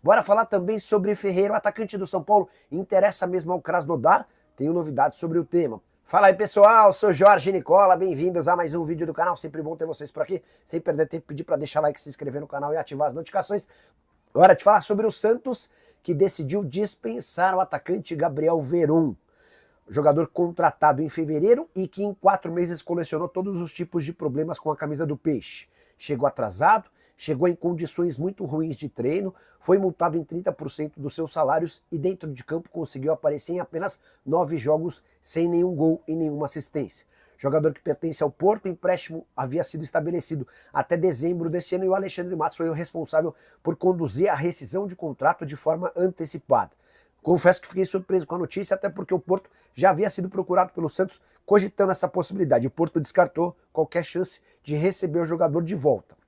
Bora falar também sobre Ferreira, o atacante do São Paulo, interessa mesmo ao Krasnodar? Tenho novidades sobre o tema. Fala aí pessoal, sou Jorge Nicola, bem-vindos a mais um vídeo do canal, sempre bom ter vocês por aqui, sem perder tempo, pedir para deixar like, se inscrever no canal e ativar as notificações. Hora de falar sobre o Santos, que decidiu dispensar o atacante Gabriel Veron, jogador contratado em fevereiro e que em 4 meses colecionou todos os tipos de problemas com a camisa do Peixe. Chegou atrasado, chegou em condições muito ruins de treino, foi multado em 30% dos seus salários e dentro de campo conseguiu aparecer em apenas 9 jogos sem nenhum gol e nenhuma assistência. Jogador que pertence ao Porto, empréstimo havia sido estabelecido até dezembro desse ano e o Alexandre Matos foi o responsável por conduzir a rescisão de contrato de forma antecipada. Confesso que fiquei surpreso com a notícia, até porque o Porto já havia sido procurado pelo Santos cogitando essa possibilidade. O Porto descartou qualquer chance de receber o jogador de volta.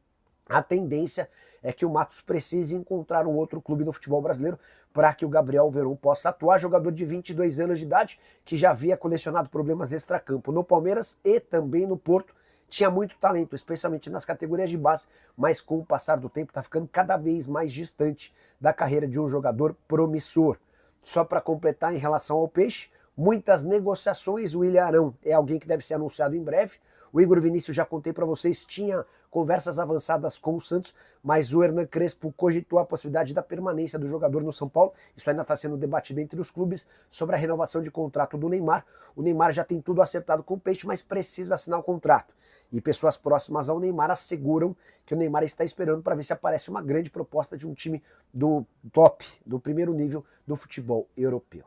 A tendência é que o Matos precise encontrar um outro clube no futebol brasileiro para que o Gabriel Veron possa atuar, jogador de 22 anos de idade, que já havia colecionado problemas extracampo no Palmeiras e também no Porto. Tinha muito talento, especialmente nas categorias de base, mas com o passar do tempo está ficando cada vez mais distante da carreira de um jogador promissor. Só para completar em relação ao Peixe, muitas negociações, o William Arão é alguém que deve ser anunciado em breve. O Igor Vinícius, já contei para vocês, tinha conversas avançadas com o Santos, mas o Hernan Crespo cogitou a possibilidade da permanência do jogador no São Paulo. Isso ainda está sendo debatido entre os clubes sobre a renovação de contrato do Neymar. O Neymar já tem tudo acertado com o Peixe, mas precisa assinar o contrato. E pessoas próximas ao Neymar asseguram que o Neymar está esperando para ver se aparece uma grande proposta de um time do top, do primeiro nível do futebol europeu.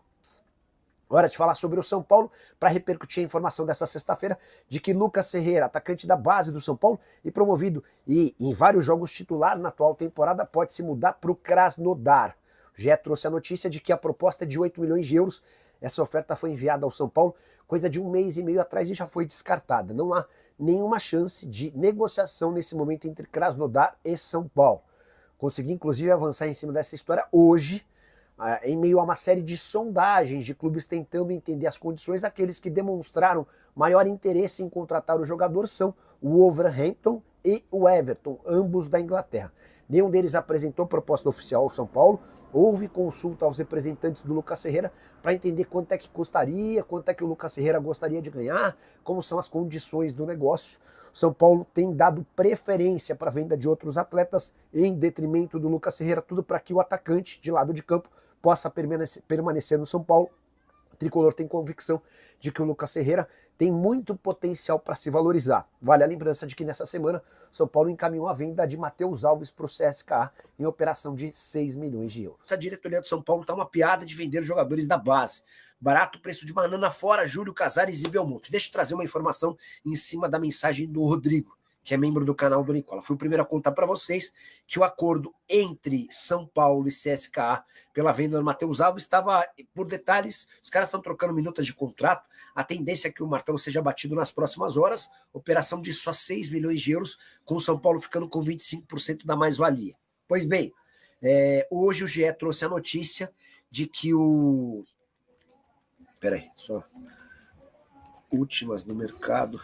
Hora de falar sobre o São Paulo, para repercutir a informação dessa sexta-feira de que Lucas Ferreira, atacante da base do São Paulo e promovido e em vários jogos titular na atual temporada, pode se mudar para o Krasnodar. O GE trouxe a notícia de que a proposta é de 8 milhões de euros. Essa oferta foi enviada ao São Paulo coisa de 1 mês e meio atrás e já foi descartada. Não há nenhuma chance de negociação nesse momento entre Krasnodar e São Paulo. Consegui inclusive avançar em cima dessa história hoje, em meio a uma série de sondagens de clubes tentando entender as condições. Aqueles que demonstraram maior interesse em contratar o jogador são o Wolverhampton e o Everton, ambos da Inglaterra. Nenhum deles apresentou proposta oficial ao São Paulo. Houve consulta aos representantes do Lucas Ferreira para entender quanto é que custaria, quanto é que o Lucas Ferreira gostaria de ganhar, como são as condições do negócio. O São Paulo tem dado preferência para a venda de outros atletas em detrimento do Lucas Ferreira, tudo para que o atacante de lado de campo possa permanecer no São Paulo. O tricolor tem convicção de que o Lucas Ferreira tem muito potencial para se valorizar. Vale a lembrança de que nessa semana o São Paulo encaminhou a venda de Matheus Alves para o CSKA em operação de 6 milhões de euros. A diretoria do São Paulo está uma piada de vender jogadores da base. Barato preço de banana fora, Júlio Casares e Belmonte. Deixa eu trazer uma informação em cima da mensagem do Rodrigo, que é membro do canal do Nicola. Fui o primeiro a contar para vocês que o acordo entre São Paulo e CSKA pela venda do Matheus Alves estava por detalhes. Os caras estão trocando minutas de contrato. A tendência é que o martelo seja batido nas próximas horas. Operação de só 6 milhões de euros, com o São Paulo ficando com 25% da mais-valia. Pois bem, hoje o GE trouxe a notícia de que o... Peraí, só... Últimas no mercado...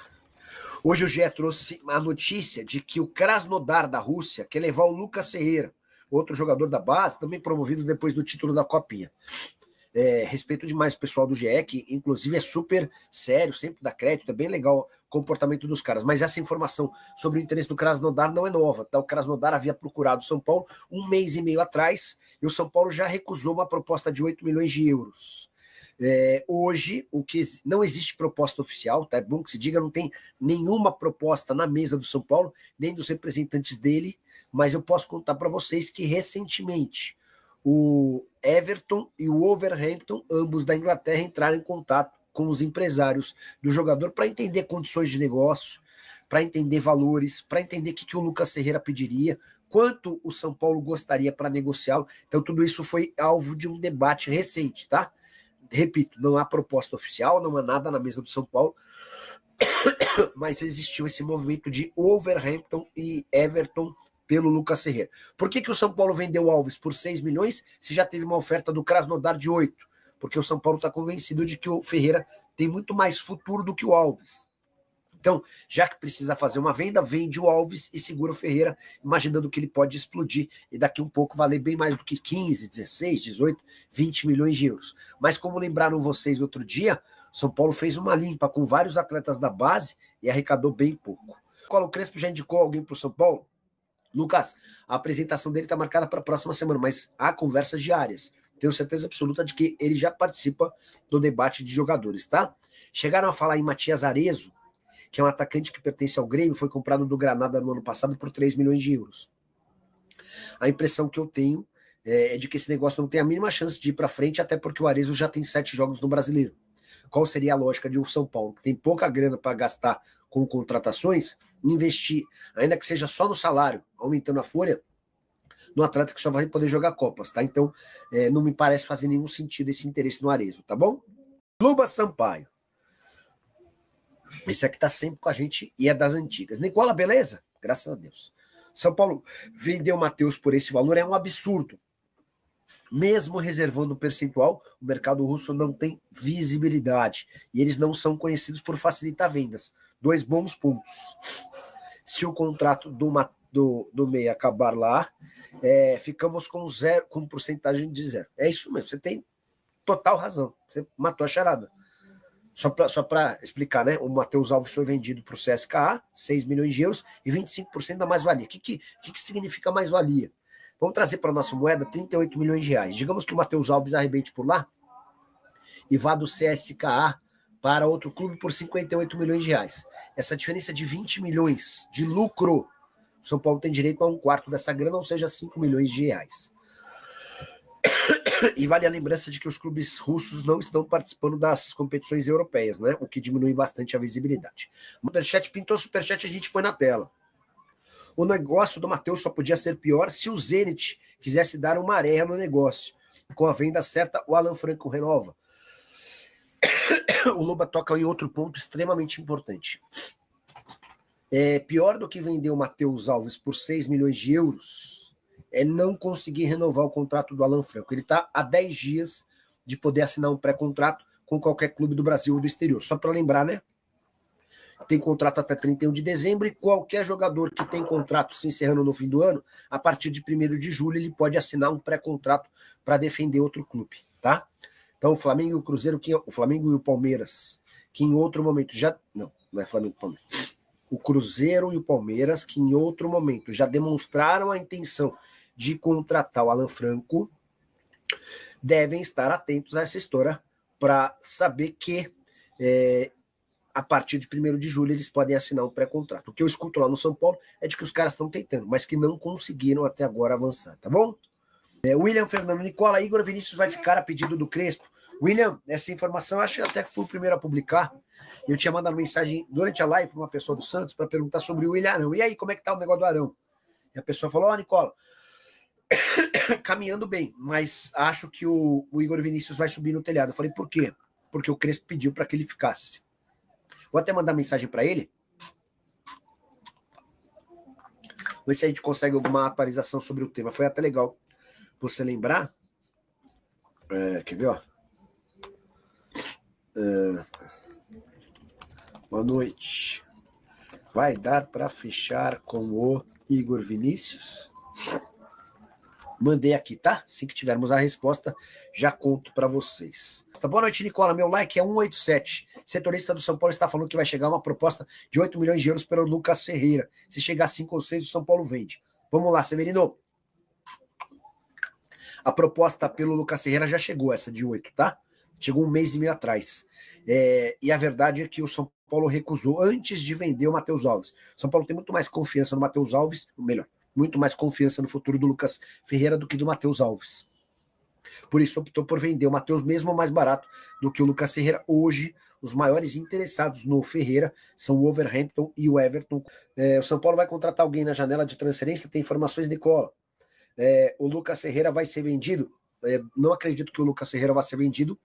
Hoje o GE trouxe a notícia de que o Krasnodar da Rússia quer levar o Lucas Ferreira, outro jogador da base, também promovido depois do título da Copinha. Respeito demais o pessoal do GE, que inclusive é super sério, sempre dá crédito, é bem legal o comportamento dos caras. Mas essa informação sobre o interesse do Krasnodar não é nova. Tá? O Krasnodar havia procurado o São Paulo 1 mês e meio atrás e o São Paulo já recusou uma proposta de 8 milhões de euros. Hoje, o que não existe proposta oficial, tá? É bom que se diga, não tem nenhuma proposta na mesa do São Paulo, nem dos representantes dele, mas eu posso contar para vocês que recentemente o Everton e o Wolverhampton, ambos da Inglaterra, entraram em contato com os empresários do jogador para entender condições de negócio, para entender valores, para entender o que o Lucas Ferreira pediria, quanto o São Paulo gostaria para negociá-lo. Então tudo isso foi alvo de um debate recente, tá? Repito, não há proposta oficial, não há nada na mesa do São Paulo, mas existiu esse movimento de Wolverhampton e Everton pelo Lucas Ferreira. Por que o São Paulo vendeu o Alves por 6 milhões se já teve uma oferta do Krasnodar de 8? Porque o São Paulo está convencido de que o Ferreira tem muito mais futuro do que o Alves. Então, já que precisa fazer uma venda, vende o Alves e segura o Ferreira, imaginando que ele pode explodir e daqui um pouco valer bem mais do que 15, 16, 18, 20 milhões de euros. Mas como lembraram vocês outro dia, São Paulo fez uma limpa com vários atletas da base e arrecadou bem pouco. O Crespo já indicou alguém para o São Paulo? Lucas, a apresentação dele está marcada para a próxima semana, mas há conversas diárias. Tenho certeza absoluta de que ele já participa do debate de jogadores, tá? Chegaram a falar em Matias Arezzo, que é um atacante que pertence ao Grêmio, foi comprado do Granada no ano passado por 3 milhões de euros. A impressão que eu tenho é de que esse negócio não tem a mínima chance de ir para frente, até porque o Arezzo já tem 7 jogos no Brasileiro. Qual seria a lógica de o São Paulo, que tem pouca grana para gastar com contratações, investir, ainda que seja só no salário, aumentando a folha, no atleta que só vai poder jogar Copas, tá? Então, não me parece fazer nenhum sentido esse interesse no Arezzo, tá bom? Luba Sampaio. Esse aqui tá sempre com a gente e é das antigas. Nicola, beleza? Graças a Deus. São Paulo vendeu o Matheus por esse valor, é um absurdo. Mesmo reservando um percentual, o mercado russo não tem visibilidade e eles não são conhecidos por facilitar vendas. 2 bons pontos. Se o contrato do meia acabar lá, ficamos com porcentagem de 0. É isso mesmo, você tem total razão. Você matou a charada. Só para explicar, né? O Matheus Alves foi vendido para o CSKA, 6 milhões de euros e 25% da mais-valia. O que significa mais-valia? Vamos trazer para a nossa moeda 38 milhões de reais. Digamos que o Matheus Alves arrebente por lá e vá do CSKA para outro clube por 58 milhões de reais. Essa diferença de 20 milhões de lucro, o São Paulo tem direito a 1/4 dessa grana, ou seja, 5 milhões de reais. E vale a lembrança de que os clubes russos não estão participando das competições europeias, né? O que diminui bastante a visibilidade. O superchat pintou, superchat a gente põe na tela. O negócio do Matheus só podia ser pior se o Zenit quisesse dar uma areia no negócio. Com a venda certa, o Alan Franco renova. O Loba toca em outro ponto extremamente importante. Pior do que vender o Matheus Alves por 6 milhões de euros é não conseguir renovar o contrato do Alan Franco. Ele está há 10 dias de poder assinar um pré-contrato com qualquer clube do Brasil ou do exterior. Só para lembrar, né? Tem contrato até 31 de dezembro e qualquer jogador que tem contrato se encerrando no fim do ano, a partir de 1º de julho, ele pode assinar um pré-contrato para defender outro clube, tá? Então, o Flamengo e o Cruzeiro, o Flamengo e o Palmeiras, que em outro momento já... Não é Flamengo e Palmeiras. O Cruzeiro e o Palmeiras, que em outro momento já demonstraram a intenção de contratar o Alan Franco, devem estar atentos a essa história para saber que... a partir de 1º de julho eles podem assinar um pré-contrato. O que eu escuto lá no São Paulo é de que os caras estão tentando, mas que não conseguiram até agora avançar, tá bom? William Fernando Nicola, Igor Vinícius vai ficar a pedido do Crespo. William, essa informação eu acho que até fui o primeiro a publicar. Eu tinha mandado mensagem durante a live para uma pessoa do Santos para perguntar sobre o William Arão. E aí, como é que tá o negócio do Arão? E a pessoa falou, Nicola, caminhando bem, mas acho que o Igor Vinícius vai subir no telhado. Eu falei, por quê? Porque o Crespo pediu para que ele ficasse. Vou até mandar mensagem para ele. Ver se a gente consegue alguma atualização sobre o tema. Foi até legal você lembrar. Quer ver, ó? Boa noite. Vai dar para fechar com o Igor Vinícius? Mandei aqui, tá? Assim que tivermos a resposta, já conto para vocês. Boa noite, Nicola. Meu like é 187. Setorista do São Paulo está falando que vai chegar uma proposta de 8 milhões de euros pelo Lucas Ferreira. Se chegar a 5 ou 6, o São Paulo vende. Vamos lá, Severino. A proposta pelo Lucas Ferreira já chegou, essa de 8, tá? Chegou 1 mês e meio atrás. E a verdade é que o São Paulo recusou antes de vender o Matheus Alves. O São Paulo tem muito mais confiança no Matheus Alves, ou melhor, muito mais confiança no futuro do Lucas Ferreira do que do Matheus Alves. Por isso optou por vender o Matheus mesmo mais barato do que o Lucas Ferreira. Hoje, os maiores interessados no Ferreira são o Wolverhampton e o Everton. O São Paulo vai contratar alguém na janela de transferência, tem informações, Nicola. O Lucas Ferreira vai ser vendido? Não acredito que o Lucas Ferreira vai ser vendido.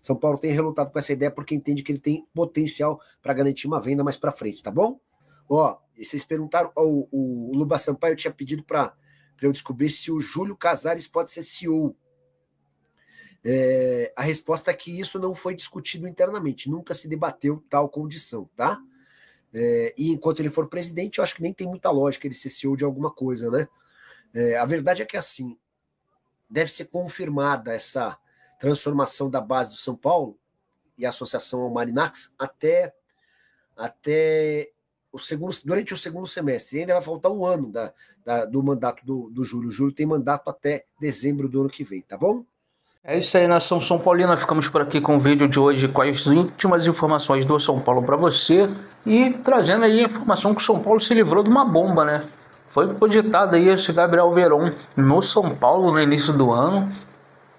São Paulo tem relutado com essa ideia porque entende que ele tem potencial para garantir uma venda mais para frente, tá bom? Ó, e vocês perguntaram, o Luba Sampaio tinha pedido para eu descobrir se o Júlio Casares pode ser CEO. A resposta é que isso não foi discutido internamente, nunca se debateu tal condição, tá? E enquanto ele for presidente, eu acho que nem tem muita lógica ele ser CEO de alguma coisa, né? A verdade é que, assim, deve ser confirmada essa transformação da base do São Paulo e a associação ao Marinax até durante o segundo semestre. E ainda vai faltar um ano do mandato do Júlio. O Júlio tem mandato até dezembro do ano que vem, tá bom? É isso aí, nação São Paulina. Ficamos por aqui com o vídeo de hoje com as últimas informações do São Paulo para você e trazendo aí a informação que o São Paulo se livrou de uma bomba, né? Foi cogitado aí esse Gabriel Veron no São Paulo no início do ano.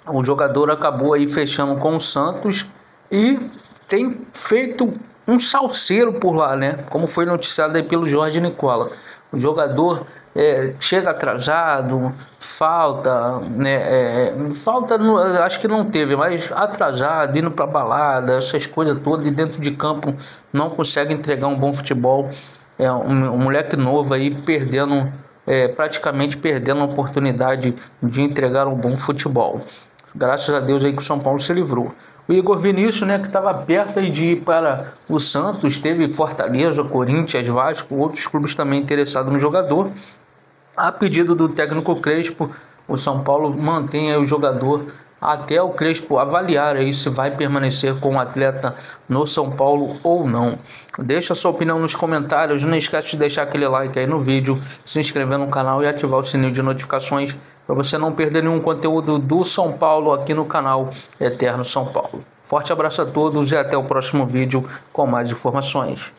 O jogador acabou aí fechando com o Santos e tem feito um salseiro por lá, né? Como foi noticiado aí pelo Jorge Nicola. O jogador chega atrasado, falta, né? Falta, acho que não teve, mas atrasado, indo pra balada, essas coisas todas, e dentro de campo não consegue entregar um bom futebol. Um moleque novo aí praticamente perdendo a oportunidade de entregar um bom futebol. Graças a Deus aí que o São Paulo se livrou. O Igor Vinícius, né, que estava perto aí de ir para o Santos, teve Fortaleza, Corinthians, Vasco, outros clubes também interessados no jogador. A pedido do técnico Crespo, o São Paulo mantém aí o jogador até o Crespo avaliar aí se vai permanecer com o atleta no São Paulo ou não. Deixa a sua opinião nos comentários, não esquece de deixar aquele like aí no vídeo, se inscrever no canal e ativar o sininho de notificações para você não perder nenhum conteúdo do São Paulo aqui no canal Eterno São Paulo. Forte abraço a todos e até o próximo vídeo com mais informações.